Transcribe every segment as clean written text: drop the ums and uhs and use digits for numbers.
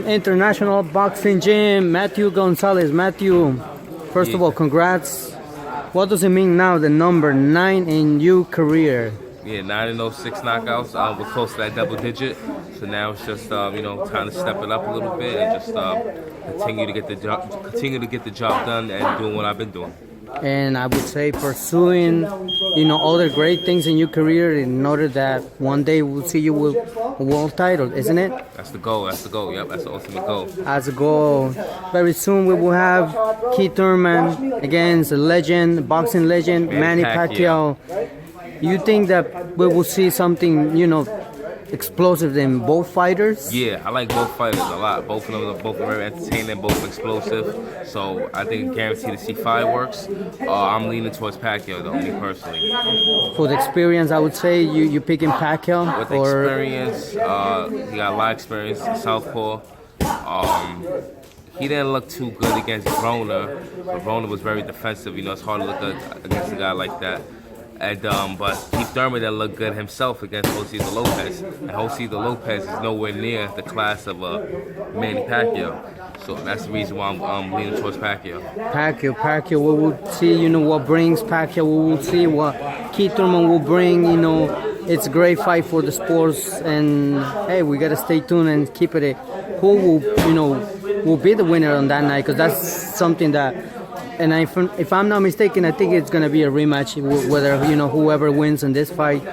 International Boxing Gym, Mathew Gonzalez. Mathew, first of all, congrats. What does it mean now, the number 9 in your career? Yeah, 9-0, 6 knockouts. We're close to that double digit. So now it's just time to step it up a little bit and just continue to get the job done and doing what I've been doing. And I would say pursuing, other great things in your career in order that one day we'll see you with a world title, isn't it? That's the goal. Yep, that's the ultimate goal. As a goal, very soon we will have KeithThurman against a legend, boxing legend, Manny Pacquiao. You think that we will see something, explosive in both fighters? Yeah, I like both fighters a lot. Both of them are both very entertaining, both explosive. So I think guaranteed to see fireworks. I'm leaning towards Pacquiao, though, me personally. For the experience, I would say you picking Pacquiao. With experience, he got a lot of experience. Southpaw. He didn't look too good against Rona. Rona was very defensive. It's hard to look against a guy like that. And but KeithThurman didn't look good himself against Jose Lopez. And Jose Lopez is nowhere near the class of Manny Pacquiao. So that's the reason why I'm leaning towards Pacquiao. Pacquiao, we will see, what brings Pacquiao. We will see what KeithThurman will bring, It's a great fight for the sports. And, hey, we got to stay tuned and keep it. Who will be the winner on that night? Because that's something that... And if I'm not mistaken, I think it's going to be a rematch, whether, whoever wins in this fight.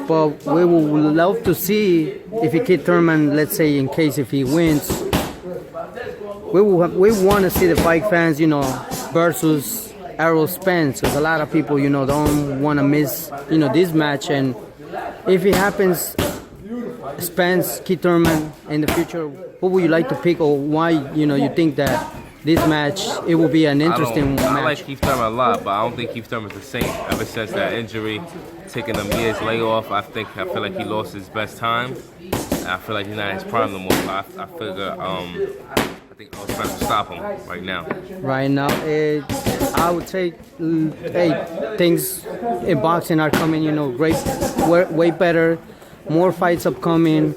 But we would love to see if KeithThurman, let's say, in case if he wins, we want to see the fight fans, versus Errol Spence. Because a lot of people, don't want to miss, this match. And if it happens, Spence, KeithThurman in the future, who would you like to pick, or why, you think that this match, it will be an interesting match? I like KeithThurman a lot, but I don't think KeithThurman's the same. Ever since that injury, taking them years layoff, I feel like he lost his best time. And I feel like he's not in his prime no more. I figure, I think I'll try to stop him right now. Right now, I would say, things in boxing are coming, great, way better, more fights upcoming.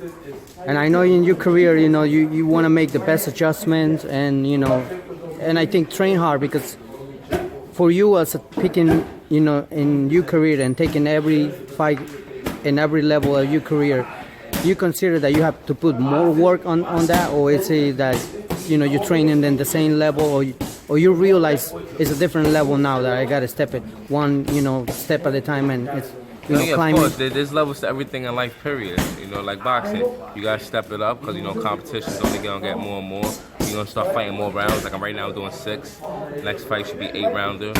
And I know in your career, you want to make the best adjustments and, and I think train hard, because for you as picking, in your career and taking every fight in every level of your career, you consider that you have to put more work on that, or it's that, you're training in the same level, or you realize it's a different level now that I got to step it one, step at a time, and it's, of course, there's levels to everything in life, period. Like boxing, you gotta step it up because competition's only gonna get more and more. You're gonna start fighting more rounds. Like right now, I'm doing 6. Next fight should be 8-rounder,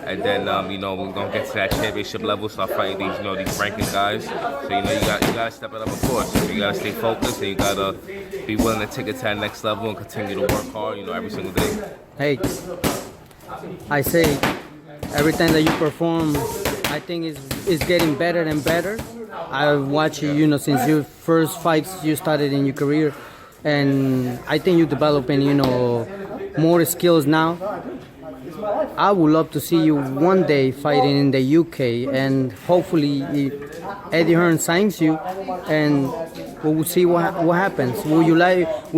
and then we're gonna get to that championship level. Start fighting these ranking guys. So you gotta step it up, of course. You gotta stay focused, and you gotta be willing to take it to that next level and continue to work hard. Every single day. Hey, I say every time that you perform, I think it's getting better and better. I watch you, since your first fights you started in your career, and I think you're developing, more skills now. I would love to see you one day fighting in the UK, and hopefully Eddie Hearn signs you, and we'll see what happens. Will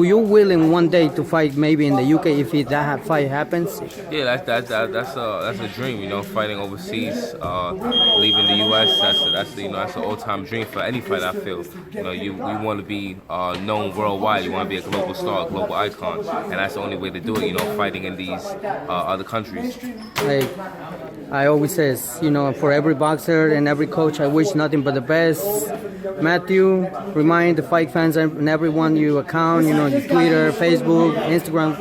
you willing one day to fight maybe in the UK if that fight happens? Yeah, that's a dream. Fighting overseas, leaving the US. That's an all-time dream for any fighter. I feel. You want to be known worldwide. You want to be a global star, a global icon, and that's the only way to do it. Fighting in these other countries. I always says, for every boxer and every coach, I wish nothing but the best. Mathew, remind the fight fans and everyone your account, your Twitter, Facebook, Instagram.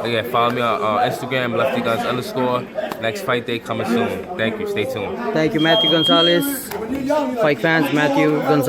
Yeah, follow me on Instagram, LeftyGuns_. Next fight day coming soon. Thank you. Stay tuned. Thank you, Mathew Gonzalez. Fight fans, Mathew Gonzalez.